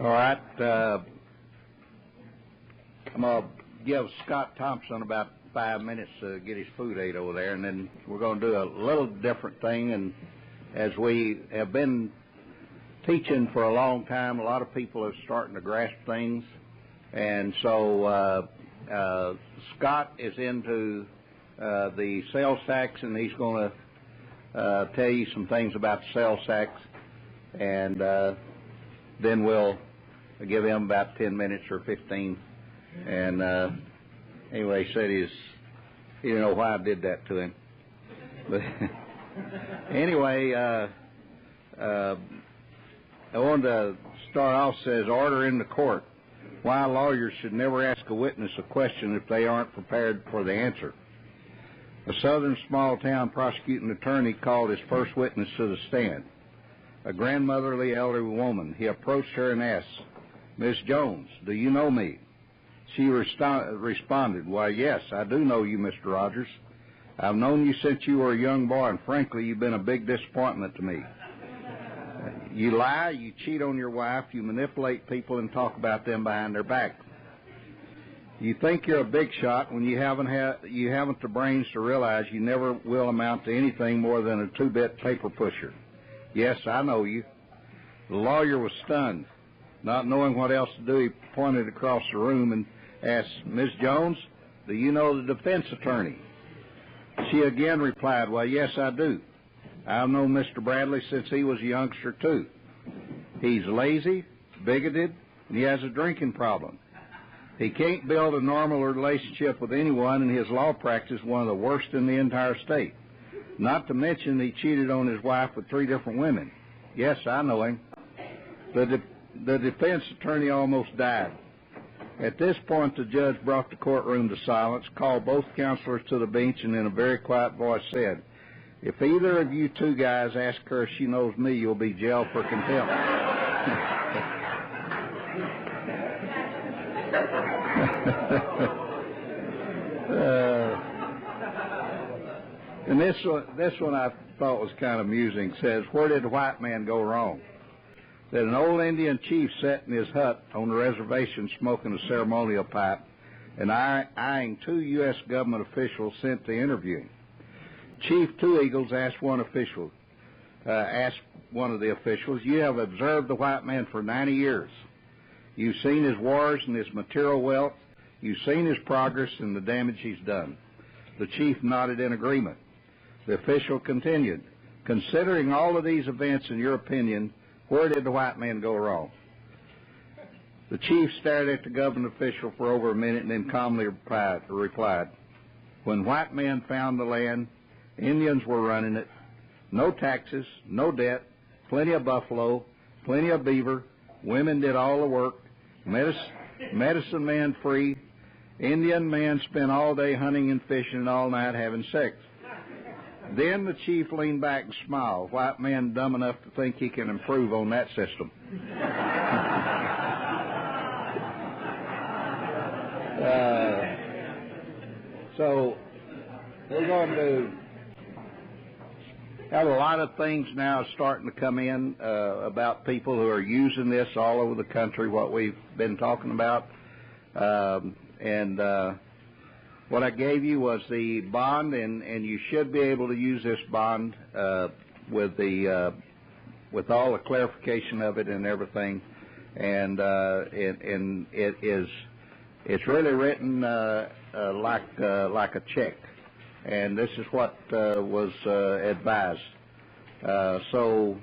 All right. I'm going to give Scott Thompson about 5 minutes to get his food ate over there, and then we're going to do a little different thing. And as we have been teaching for a long time, a lot of people are starting to grasp things. And so Scott is into the sales tax, and he's going to tell you some things about the sales tax, and then we'll give him about 10 minutes or 15. And anyway, he said he didn't know why I did that to him. But anyway, I wanted to start off, says, order in the court. Why lawyers should never ask a witness a question if they aren't prepared for the answer. A southern small-town prosecuting attorney called his first witness to the stand, a grandmotherly elderly woman. He approached her and asked, "Miss Jones, do you know me?" She responded, "Why, yes, I do know you, Mr. Rogers. I've known you since you were a young boy, and frankly, you've been a big disappointment to me. You lie, you cheat on your wife, you manipulate people and talk about them behind their back. You think you're a big shot when you haven't the brains to realize you never will amount to anything more than a two-bit paper pusher. Yes, I know you." The lawyer was stunned. Not knowing what else to do, he pointed across the room and asked, "Miss Jones, do you know the defense attorney?" She again replied, "Well, yes, I do. I've known Mr. Bradley since he was a youngster, too. He's lazy, bigoted, and he has a drinking problem. He can't build a normal relationship with anyone, and his law practice is one of the worst in the entire state. Not to mention he cheated on his wife with 3 different women. Yes, I know him." The defense attorney almost died. At this point, the judge brought the courtroom to silence, called both counselors to the bench, and in a very quiet voice said, "If either of you 2 guys ask her if she knows me, you'll be jailed for contempt." And this one I thought was kind of amusing. It says, "Where did the white man go wrong?" That an old Indian chief sat in his hut on the reservation smoking a ceremonial pipe and eyeing 2 U.S. government officials sent to interview him. Chief Two Eagles asked one of the officials, "You have observed the white man for 90 years. You've seen his wars and his material wealth. You've seen his progress and the damage he's done." The chief nodded in agreement. The official continued, "Considering all of these events, in your opinion, where did the white man go wrong?" The chief stared at the government official for over a minute and then calmly replied, "When white men found the land, Indians were running it. No taxes, no debt, plenty of buffalo, plenty of beaver, women did all the work, medicine man free, Indian man spent all day hunting and fishing and all night having sex." Then the chief leaned back and smiled. White man dumb enough to think he can improve on that system. So we're going to have a lot of things now starting to come in about people who are using this all over the country, what we've been talking about. What I gave you was the bond, and you should be able to use this bond with all the clarification of it and everything. And it's really written like a check, and this is what was advised. So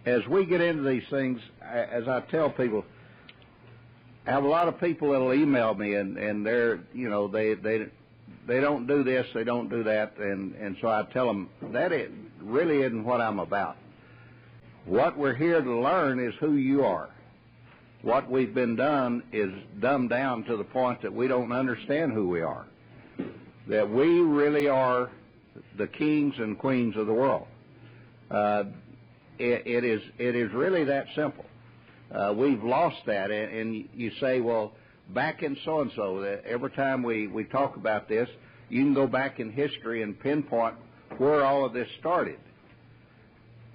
as we get into these things, as I tell people, I have a lot of people that'll email me, and they're, they don't do this, they don't do that, and so I tell them that it really isn't what I'm about. What we're here to learn is who you are. What we've been done is dumbed down to the point that we don't understand who we are. That we really are the kings and queens of the world. It is really that simple. We've lost that, and you say, well, back in so-and-so, every time we talk about this, you can go back in history and pinpoint where all of this started.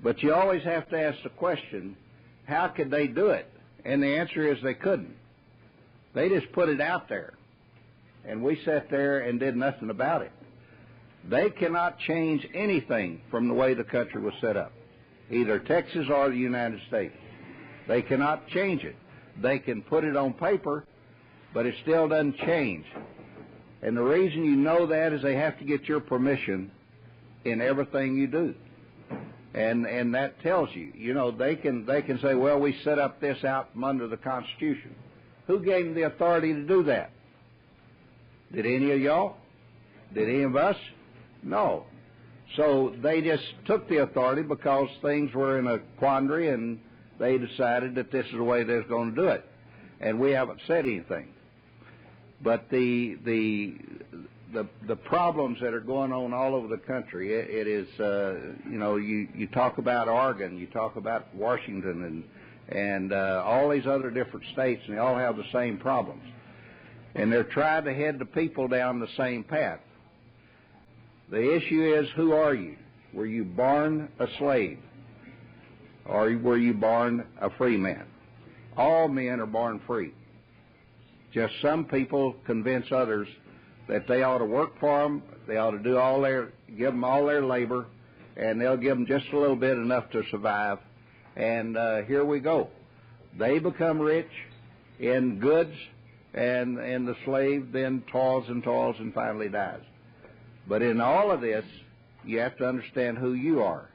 But you always have to ask the question, how could they do it? And the answer is they couldn't. They just put it out there. And we sat there and did nothing about it. They cannot change anything from the way the country was set up, either Texas or the United States. They cannot change it. They can put it on paper, but it still doesn't change. And the reason you know that is they have to get your permission in everything you do. And that tells you, you know, they can say, well, we set up this out from under the Constitution. Who gave them the authority to do that? Did any of y'all? Did any of us? No. So they just took the authority because things were in a quandary, and they decided that this is the way they're going to do it. And we haven't said anything. But the problems that are going on all over the country, it is, you know, you talk about Oregon, you talk about Washington, and all these other different states, and they all have the same problems. And they're trying to head the people down the same path. The issue is, who are you? Were you born a slave? Or were you born a free man? All men are born free. Just some people convince others that they ought to work for them, they ought to do give them all their labor, and they'll give them just a little bit, enough to survive. And here we go. They become rich in goods, and the slave then toils and finally dies. But in all of this, you have to understand who you are.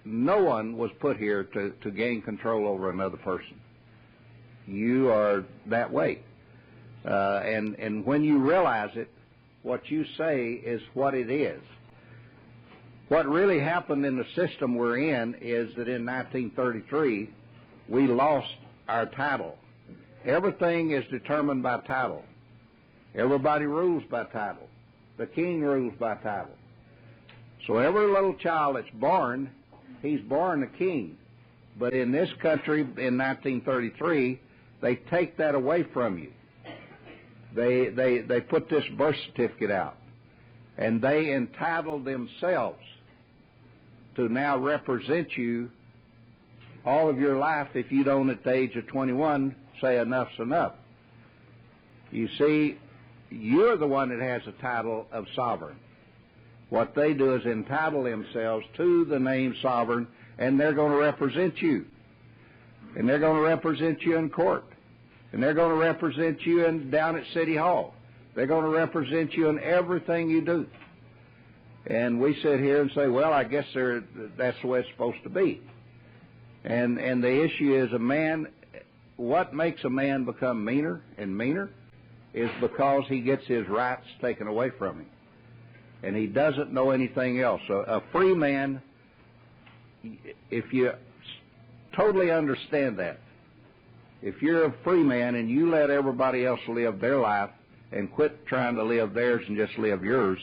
No one was put here to gain control over another person. You are that way. And when you realize it, what you say is what it is. What really happened in the system we're in is that in 1933, we lost our title. Everything is determined by title. Everybody rules by title. The king rules by title. So every little child that's born, he's born a king. But in this country, in 1933, they take that away from you. They put this birth certificate out, and they entitle themselves to now represent you all of your life if you don't, at the age of 21, say enough's enough. You see, you're the one that has the title of sovereign. What they do is entitle themselves to the name sovereign, and they're going to represent you. And they're going to represent you in court. And they're going to represent you down at City Hall. They're going to represent you in everything you do. And we sit here and say, well, I guess that's the way it's supposed to be. And the issue is, what makes a man become meaner and meaner is because he gets his rights taken away from him. And he doesn't know anything else. So a free man, if you totally understand that, if you're a free man and you let everybody else live their life and quit trying to live theirs and just live yours,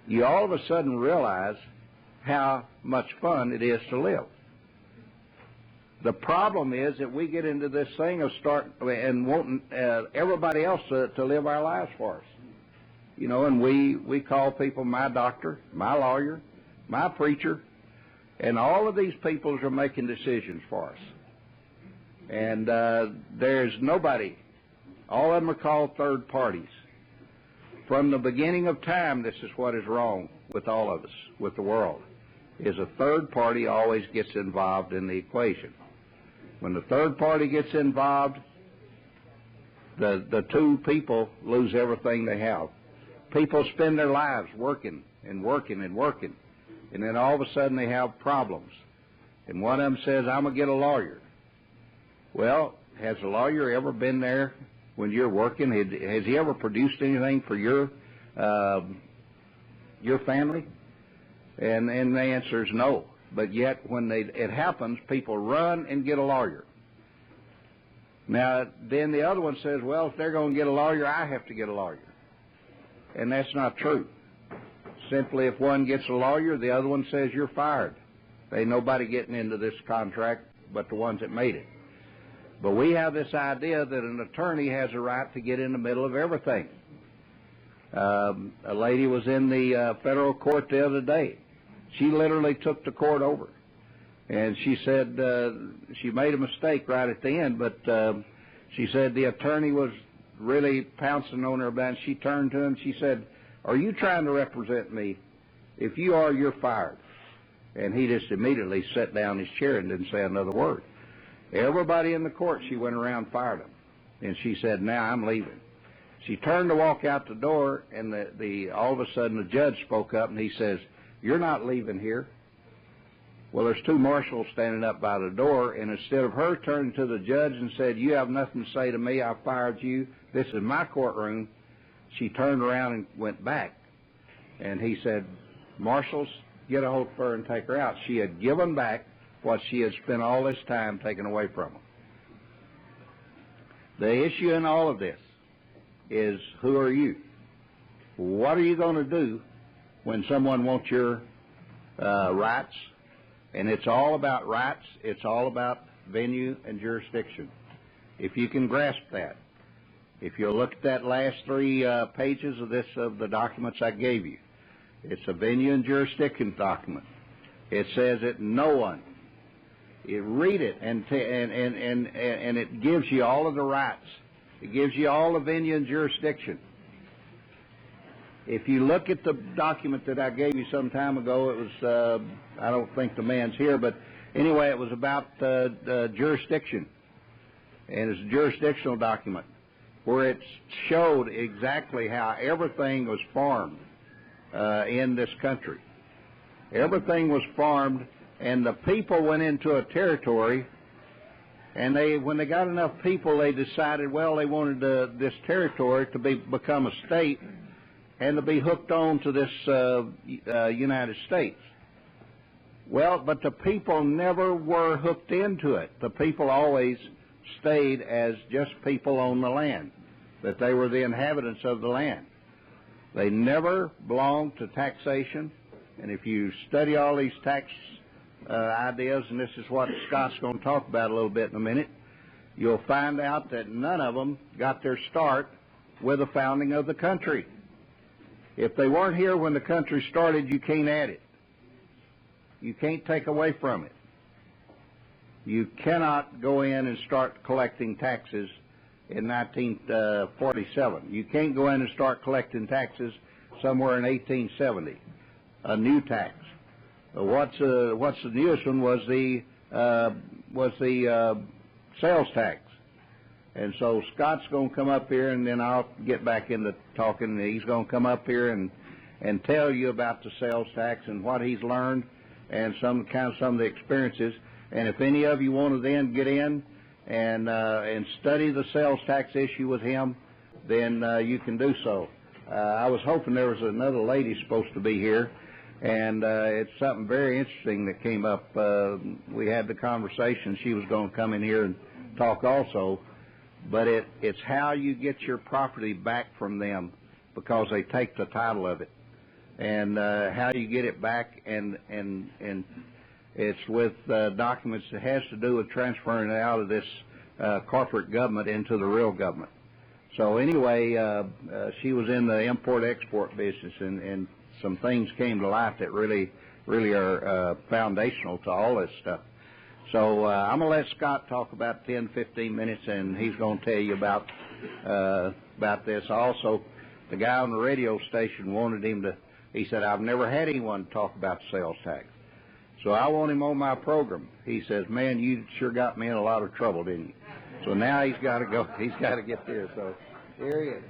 you all of a sudden realize how much fun it is to live. The problem is that we get into this thing of wanting everybody else to live our lives for us. You know, and we call people my doctor, my lawyer, my preacher, and all of these people are making decisions for us. And there's nobody. All of them are called third parties. From the beginning of time, this is what is wrong with all of us, with the world, is a third party always gets involved in the equation. When the third party gets involved, the two people lose everything they have. People spend their lives working and working and working, and then all of a sudden they have problems. And one of them says, I'm going to get a lawyer. Well, has a lawyer ever been there when you're working? Has he ever produced anything for your family? And the answer is no. But yet, when it happens, people run and get a lawyer. Now, then the other one says, well, if they're going to get a lawyer, I have to get a lawyer. And that's not true. Simply, if one gets a lawyer, the other one says you're fired. There ain't nobody getting into this contract but the ones that made it. But we have this idea that an attorney has a right to get in the middle of everything. A lady was in the federal court the other day. She literally took the court over. And she said she made a mistake right at the end, but she said the attorney was really pouncing on her about it. She turned to him. She said, "Are you trying to represent me? If you are, you're fired." And he just immediately sat down in his chair and didn't say another word. Everybody in the court, she went around and fired him. And she said, "Now I'm leaving." She turned to walk out the door, and all of a sudden the judge spoke up, and he says, "You're not leaving here." Well, there's two marshals standing up by the door, and instead of her turning to the judge and said, "You have nothing to say to me, I fired you, this is my courtroom," she turned around and went back. And he said, "Marshals, get a hold of her and take her out." She had given back what she had spent all this time taken away from her. The issue in all of this is, who are you? What are you going to do when someone wants your rights? And it's all about rights. It's all about venue and jurisdiction. If you can grasp that, if you look at that last 3 pages of the documents I gave you, it's a venue and jurisdiction document. It says that no one. Read it, and it gives you all of the rights. It gives you all the venue and jurisdiction. If you look at the document that I gave you some time ago, it was, I don't think the man's here, but anyway, it was about jurisdiction. And it's a jurisdictional document where it showed exactly how everything was farmed in this country. Everything was farmed, and the people went into a territory, and when they got enough people, they decided, well, they wanted this territory to become a state and to be hooked on to this United States. Well, but the people never were hooked into it. The people always stayed as just people on the land, that they were the inhabitants of the land. They never belonged to taxation, and if you study all these tax ideas, and this is what Scott's going to talk about a little bit in a minute, you'll find out that none of them got their start with the founding of the country. If they weren't here when the country started, you can't add it. You can't take away from it. You cannot go in and start collecting taxes in 1947. You can't go in and start collecting taxes somewhere in 1870, a new tax. What's the newest one was the sales tax. And so Scott's going to come up here, and then I'll get back into talking. He's going to come up here and tell you about the sales tax and what he's learned and some of the experiences. And if any of you want to then get in and study the sales tax issue with him, then you can do so. I was hoping there was another lady supposed to be here, and it's something very interesting that came up. We had the conversation. She was going to come in here and talk also. But it's how you get your property back from them, because they take the title of it, and how you get it back, and it's with documents that has to do with transferring it out of this corporate government into the real government. So anyway, she was in the import-export business, and some things came to light that really are foundational to all this stuff. So I'm going to let Scott talk about 10, 15 minutes, and he's going to tell you about this. Also, the guy on the radio station wanted him to, he said, "I've never had anyone talk about sales tax. So I want him on my program." He says, "Man, you sure got me in a lot of trouble, didn't you?" So now he's got to go. He's got to get there. So here he is.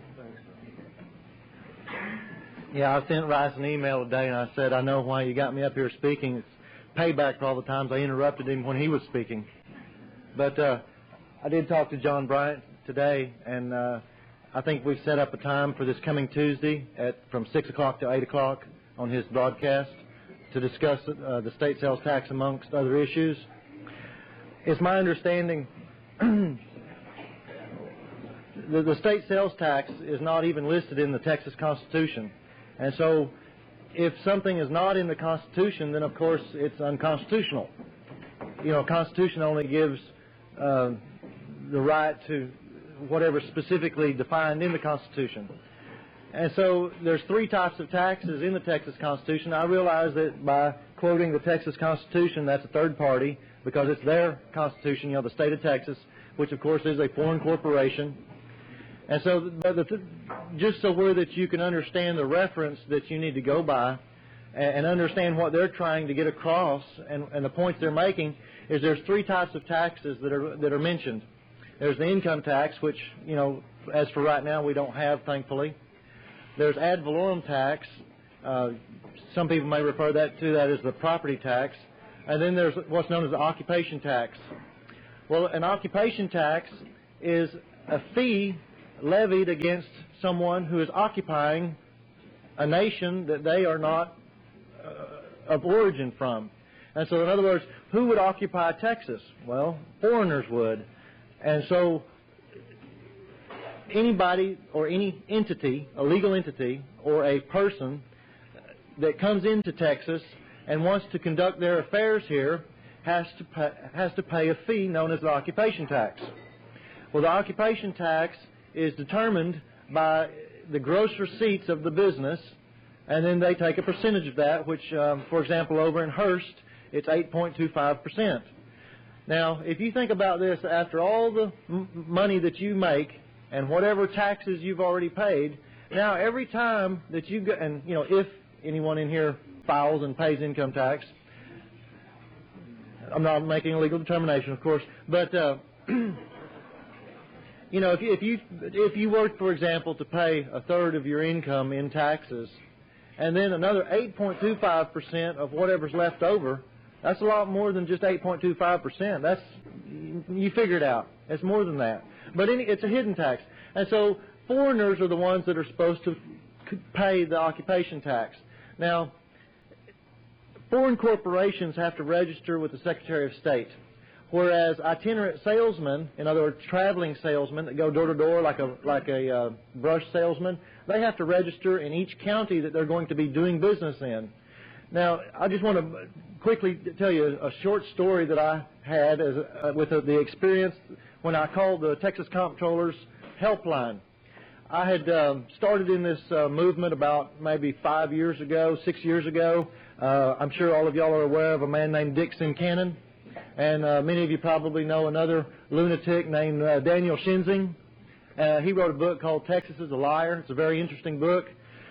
Yeah, I sent Rice an email today, and I said, "I know why you got me up here speaking. It's payback for all the times I interrupted him when he was speaking." But I did talk to John Bryant today, and I think we've set up a time for this coming Tuesday from 6 o'clock to 8 o'clock on his broadcast to discuss the state sales tax amongst other issues. It's my understanding the state sales tax is not even listed in the Texas Constitution. And so if something is not in the Constitution, then of course it's unconstitutional. You know, Constitution only gives the right to whatever specifically defined in the Constitution. And so there's three types of taxes in the Texas Constitution. I realize that by quoting the Texas Constitution, that's a third party because it's their Constitution, the state of Texas, which of course is a foreign corporation. And so just so that you can understand the reference that you need to go by and understand what they're trying to get across and the points they're making, is there's three types of taxes that are mentioned. There's the income tax, which, as for right now, we don't have, thankfully. There's ad valorem tax. Some people may refer to that as the property tax. And then there's what's known as the occupation tax. Well, an occupation tax is a fee levied against someone who is occupying a nation that they are not of origin from. And so, in other words, who would occupy Texas? Well, foreigners would. And so anybody or any entity, a legal entity or a person that comes into Texas and wants to conduct their affairs here has to pay a fee known as the occupation tax. Well, the occupation tax is determined by the gross receipts of the business, and then they take a percentage of that, which, for example, over in Hearst, it's 8.25%. Now, if you think about this, after all the money that you make and whatever taxes you've already paid, now every time that you go, and if anyone in here files and pays income tax, I'm not making a legal determination, of course, but if you were, for example, to pay a third of your income in taxes, and then another 8.25% of whatever's left over, that's a lot more than just 8.25%. You figure it out. It's more than that. But it's a hidden tax. And so foreigners are the ones that are supposed to pay the occupation tax. Now, foreign corporations have to register with the Secretary of State, whereas itinerant salesmen, in other words, traveling salesmen that go door to door like a brush salesman, they have to register in each county that they're going to be doing business in. Now, I just want to quickly tell you a short story that I had with the experience when I called the Texas Comptroller's helpline. I had started in this movement about maybe 5 years ago, 6 years ago. I'm sure all of y'all are aware of a man named Dixon Cannon, and many of you probably know another lunatic named Daniel Shinzing. He wrote a book called Texas is a Liar. It's a very interesting book.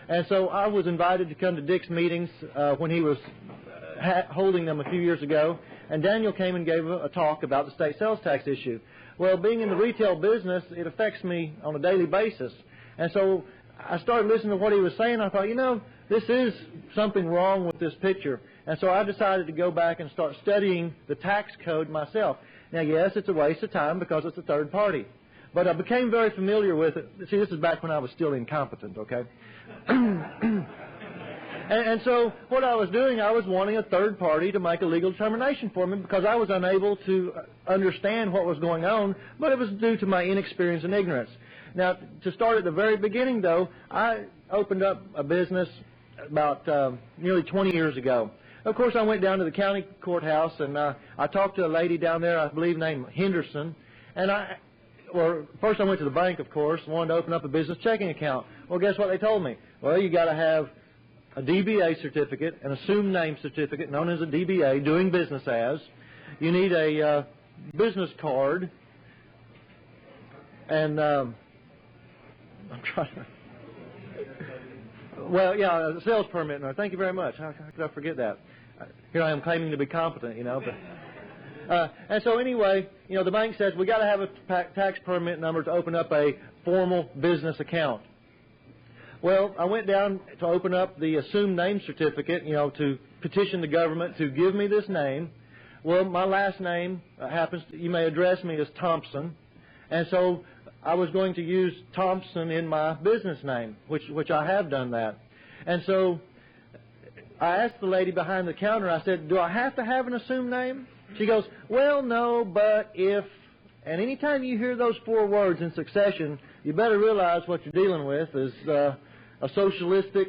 And so I was invited to come to Dick's meetings when he was holding them a few years ago, and Daniel came and gave a talk about the state sales tax issue. Well, being in the retail business, it affects me on a daily basis. And so I started listening to what he was saying. I thought, this is something wrong with this picture. And so I decided to go back and start studying the tax code myself. Now, yes, it's a waste of time because it's a third party. But I became very familiar with it. See, this is back when I was still incompetent, okay? And so what I was doing, I was wanting a third party to make a legal determination for me because I was unable to understand what was going on, but it was due to my inexperience and ignorance. Now, to start at the very beginning, though, I opened up a business about nearly 20 years ago. Of course, I went down to the county courthouse, and I talked to a lady down there, I believe named Henderson, and first I went to the bank, of course, wanted to open up a business checking account. Well, guess what they told me? Well, you got to have a DBA certificate, an assumed name certificate known as a DBA, doing business as. You need a business card, and I'm trying to... Well, yeah, a sales permit. No, thank you very much. How could I forget that? Here I am claiming to be competent, But, and so anyway, the bank says we got to have a tax permit number to open up a formal business account. Well, I went down to open up the assumed name certificate, to petition the government to give me this name. Well, my last name you may address me as Thompson, and so I was going to use Thompson in my business name, which I have done that. And so I asked the lady behind the counter, I said, do I have to have an assumed name? She goes, well, no, but if, and anytime you hear those four words in succession, you better realize what you're dealing with is a socialistic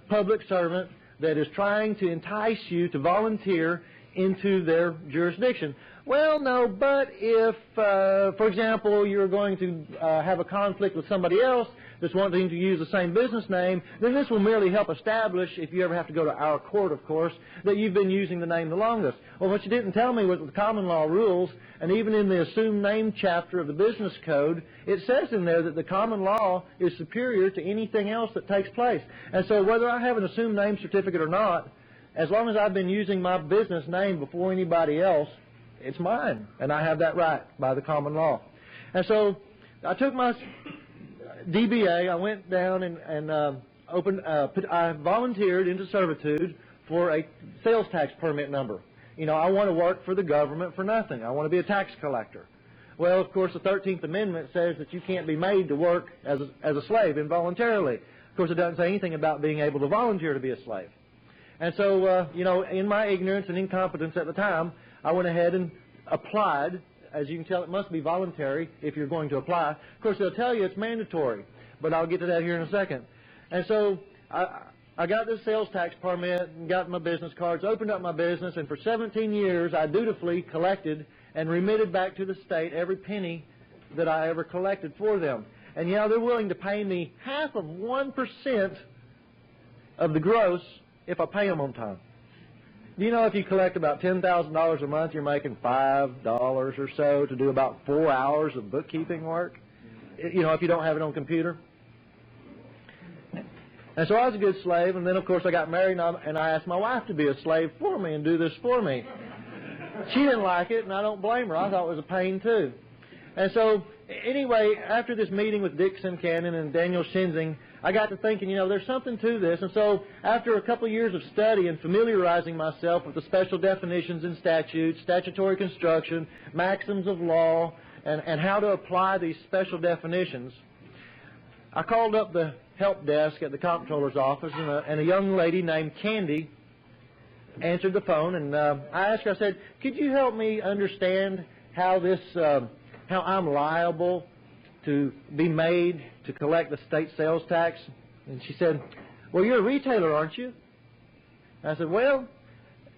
public servant that is trying to entice you to volunteer into their jurisdiction. Well, no, but if, for example, you're going to have a conflict with somebody else that's wanting to use the same business name, then this will merely help establish, if you ever have to go to our court, of course, that you've been using the name the longest. Well, what you didn't tell me was the common law rules, and even in the assumed name chapter of the business code, it says in there that the common law is superior to anything else that takes place. And so whether I have an assumed name certificate or not, as long as I've been using my business name before anybody else, it's mine, and I have that right by the common law. And so I took my DBA, I went down and I volunteered into servitude for a sales tax permit number. You know, I want to work for the government for nothing. I want to be a tax collector. Well, of course, the 13th Amendment says that you can't be made to work as a slave involuntarily. Of course, it doesn't say anything about being able to volunteer to be a slave. And so, you know, in my ignorance and incompetence at the time, I went ahead and applied. As you can tell, it must be voluntary if you're going to apply. Of course, they'll tell you it's mandatory, but I'll get to that here in a second. And so I got this sales tax permit and got my business cards, opened up my business, and for 17 years I dutifully collected and remitted back to the state every penny that I ever collected for them. And, yeah, they're willing to pay me 0.5% of the gross if I pay them on time. Do you know if you collect about $10,000 a month, you're making $5 or so to do about 4 hours of bookkeeping work? You know, if you don't have it on computer. And so I was a good slave, and then, of course, I got married, and I asked my wife to be a slave for me and do this for me. She didn't like it, and I don't blame her. I thought it was a pain, too. And so, anyway, after this meeting with Dixon Cannon and Daniel Shinzing, I got to thinking, you know, there's something to this. And so after a couple of years of study and familiarizing myself with the special definitions in statutes, statutory construction, maxims of law, and how to apply these special definitions, I called up the help desk at the comptroller's office, and a young lady named Candy answered the phone. And I asked her, I said, could you help me understand how how I'm liable to be made to collect the state sales tax? And she said, well, you're a retailer, aren't you? I said, well,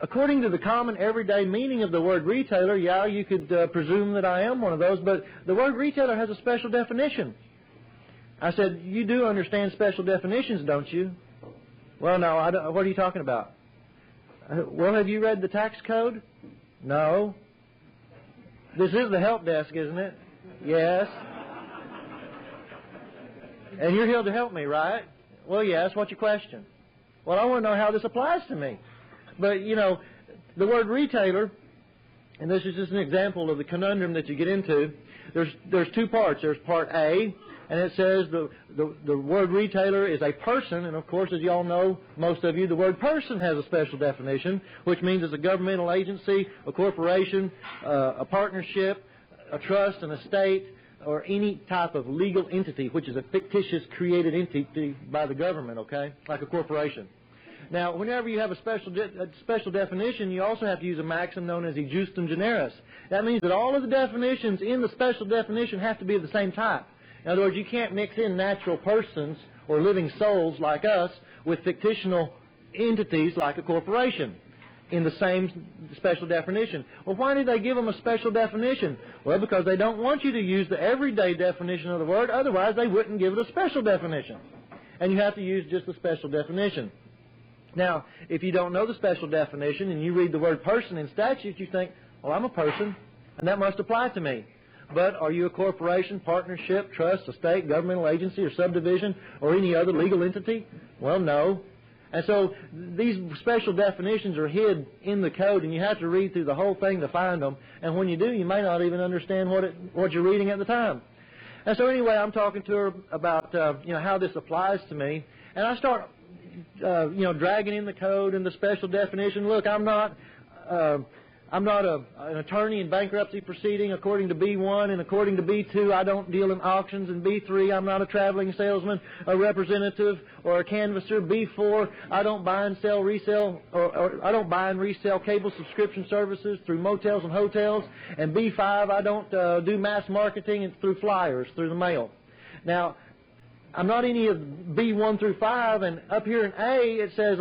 according to the common everyday meaning of the word retailer, yeah, you could presume that I am one of those, but the word retailer has a special definition. I said, you do understand special definitions, don't you? Well, no, I don't. What are you talking about? Well, have you read the tax code? No. This is the help desk, isn't it? Yes. And you're here to help me, right? Well, yes. What's your question? Well, I want to know how this applies to me. But, you know, the word retailer, and this is just an example of the conundrum that you get into, there's two parts. There's part A, and it says the word retailer is a person, and of course, as you all know, most of you, the word person has a special definition, which means it's a governmental agency, a corporation, a partnership, a trust, an estate, or any type of legal entity, which is a fictitious created entity by the government, okay, like a corporation. Now, whenever you have a special definition, you also have to use a maxim known as e justum generis. That means that all of the definitions in the special definition have to be of the same type. In other words, you can't mix in natural persons or living souls like us with fictional entities like a corporation in the same special definition. Well, why did they give them a special definition? Well, because they don't want you to use the everyday definition of the word. Otherwise, they wouldn't give it a special definition. And you have to use just the special definition. Now, if you don't know the special definition and you read the word person in statute, you think, well, I'm a person, and that must apply to me. But are you a corporation, partnership, trust, estate, governmental agency, or subdivision, or any other legal entity? Well, no. And so these special definitions are hid in the code, and you have to read through the whole thing to find them. And when you do, you may not even understand what you're reading at the time. And so anyway, I'm talking to her about how this applies to me, and I start dragging in the code and the special definition. Look, I'm not an attorney in bankruptcy proceeding according to B1, and according to B2, I don't deal in auctions, and B3, I'm not a traveling salesman, a representative, or a canvasser. B4, I don't buy and sell resell, or I don't buy and resell cable subscription services through motels and hotels, and B5, I don't do mass marketing through flyers, through the mail. Now, I'm not any of B1 through 5, and up here in A it says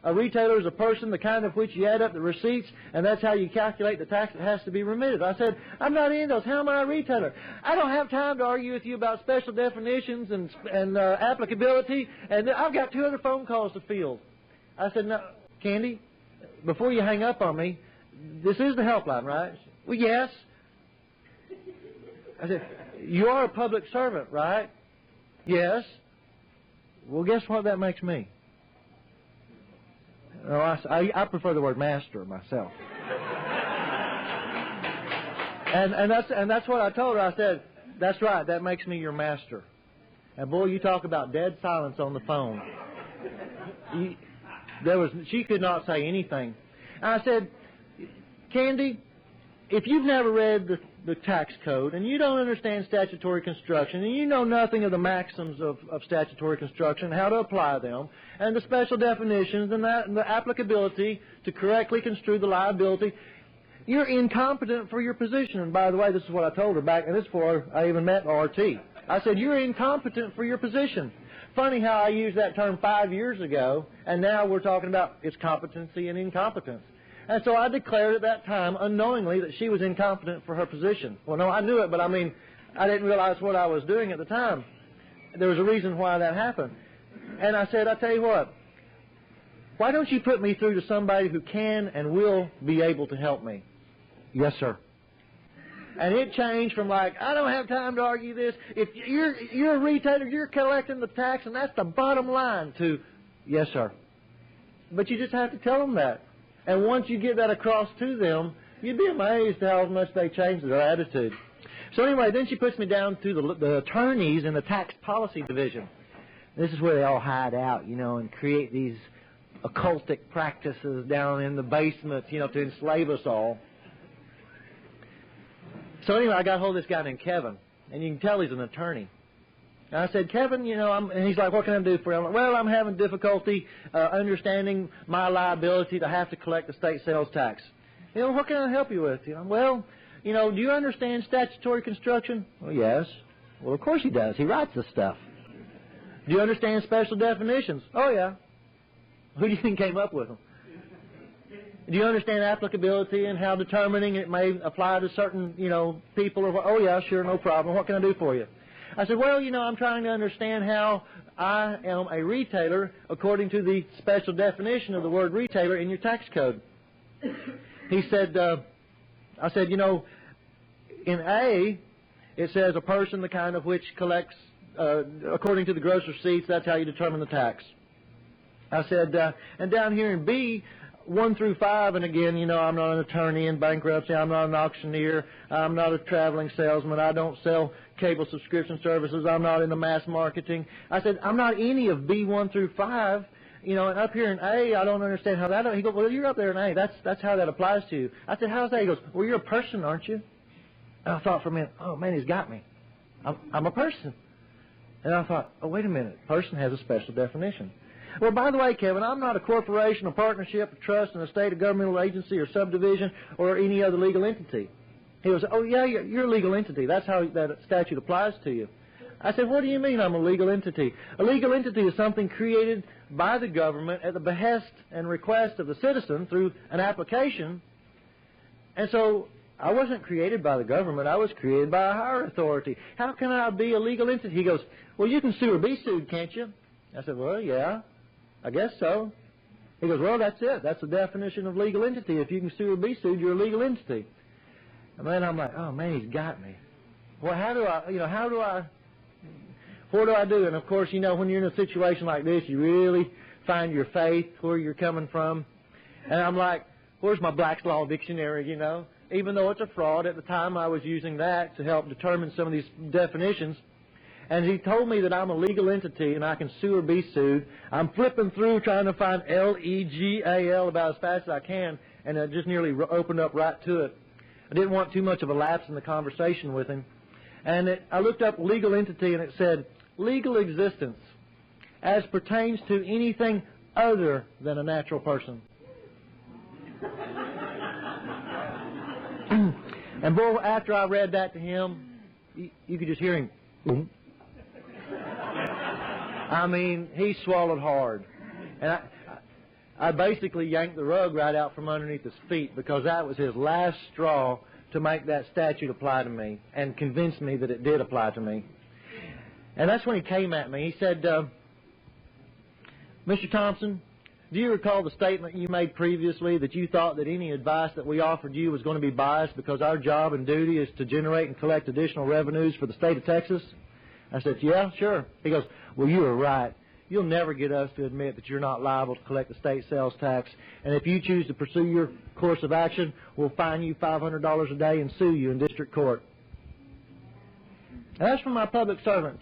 a retailer is a person, the kind of which you add up the receipts, and that's how you calculate the tax that has to be remitted. I said, I'm not any of those. How am I a retailer? I don't have time to argue with you about special definitions and applicability, and I've got 2 other phone calls to field. I said, no, Candy, before you hang up on me, this is the helpline, right? Well, yes. I said, you are a public servant, right? Yes. Well, guess what that makes me? Oh, I prefer the word master myself. and that's what I told her. I said, that's right, that makes me your master. And boy, you talk about dead silence on the phone. She could not say anything. And I said, Candy, if you've never read the tax code and you don't understand statutory construction and you know nothing of the maxims of statutory construction, how to apply them, and the special definitions and the applicability to correctly construe the liability, you're incompetent for your position. And by the way, this is what I told her back, and this is before I even met RT. I said, you're incompetent for your position. Funny how I used that term 5 years ago, and now we're talking about its competency and incompetence. And so I declared at that time, unknowingly, that she was incompetent for her position. Well, no, I knew it, but I didn't realize what I was doing at the time. There was a reason why that happened. And I said, I tell you what, why don't you put me through to somebody who can and will be able to help me? Yes, sir. And it changed from like, I don't have time to argue this. If you're a retailer, you're collecting the tax, and that's the bottom line, to, yes, sir. But you just have to tell them that. And once you get that across to them, you'd be amazed how much they change their attitude. So anyway, then she puts me down to the attorneys in the tax policy division. This is where they all hide out, and create these occultic practices down in the basement, to enslave us all. So anyway, I got hold of this guy named Kevin, and you can tell he's an attorney. And I said, Kevin, and he's like, what can I do for you? I'm like, well, I'm having difficulty understanding my liability to have to collect the state sales tax. What can I help you with? Well, do you understand statutory construction? Well, yes. Well, of course he does. He writes the stuff. Do you understand special definitions? Oh, yeah. Who do you think came up with them? Do you understand applicability and how determining it may apply to certain, people? Oh, yeah, sure, no problem. What can I do for you? I said, well, I'm trying to understand how I am a retailer according to the special definition of the word retailer in your tax code. He said, I said, in A, it says a person, the kind of which collects, according to the gross receipts, that's how you determine the tax. I said, and down here in B, 1 through 5, and again, I'm not an attorney in bankruptcy, I'm not an auctioneer, I'm not a traveling salesman, I don't sell cable subscription services, I'm not into mass marketing. I said, I'm not any of B1 through 5, and up here in A, I don't understand how that, he goes, well, you're up there in A, that's how that applies to you. I said, how's that? He goes, well, you're a person, aren't you? And I thought for a minute, oh, man, he's got me. I'm a person. And I thought, oh, wait a minute, person has a special definition. Well, by the way, Kevin, I'm not a corporation, a partnership, a trust, an estate, a governmental agency, or subdivision, or any other legal entity. He goes, oh, yeah, you're a legal entity. That's how that statute applies to you. I said, what do you mean I'm a legal entity? A legal entity is something created by the government at the behest and request of the citizen through an application. And so I wasn't created by the government. I was created by a higher authority. How can I be a legal entity? He goes, well, you can sue or be sued, can't you? I said, well, yeah. I guess so. He goes, well, that's it. That's the definition of legal entity. If you can sue or be sued, you're a legal entity. And then I'm like, oh, man, he's got me. Well, what do I do? And, of course, when you're in a situation like this, you really find your faith, where you're coming from. And I'm like, where's my Black's Law Dictionary, Even though it's a fraud, at the time I was using that to help determine some of these definitions. And he told me that I'm a legal entity and I can sue or be sued. I'm flipping through trying to find legal about as fast as I can, and it just nearly opened up right to it. I didn't want too much of a lapse in the conversation with him. And I looked up legal entity, and it said, legal existence as pertains to anything other than a natural person. And boy, after I read that to him, you could just hear him. Boom. I mean, he swallowed hard. And I basically yanked the rug right out from underneath his feet because that was his last straw to make that statute apply to me and convince me that it did apply to me. And that's when he came at me. He said, Mr. Thompson, do you recall the statement you made previously that you thought that any advice that we offered you was going to be biased because our job and duty is to generate and collect additional revenues for the state of Texas? I said, yeah, sure. He goes, well, you were right. You'll never get us to admit that you're not liable to collect the state sales tax. And if you choose to pursue your course of action, we'll fine you $500 a day and sue you in district court. And that's from my public servant.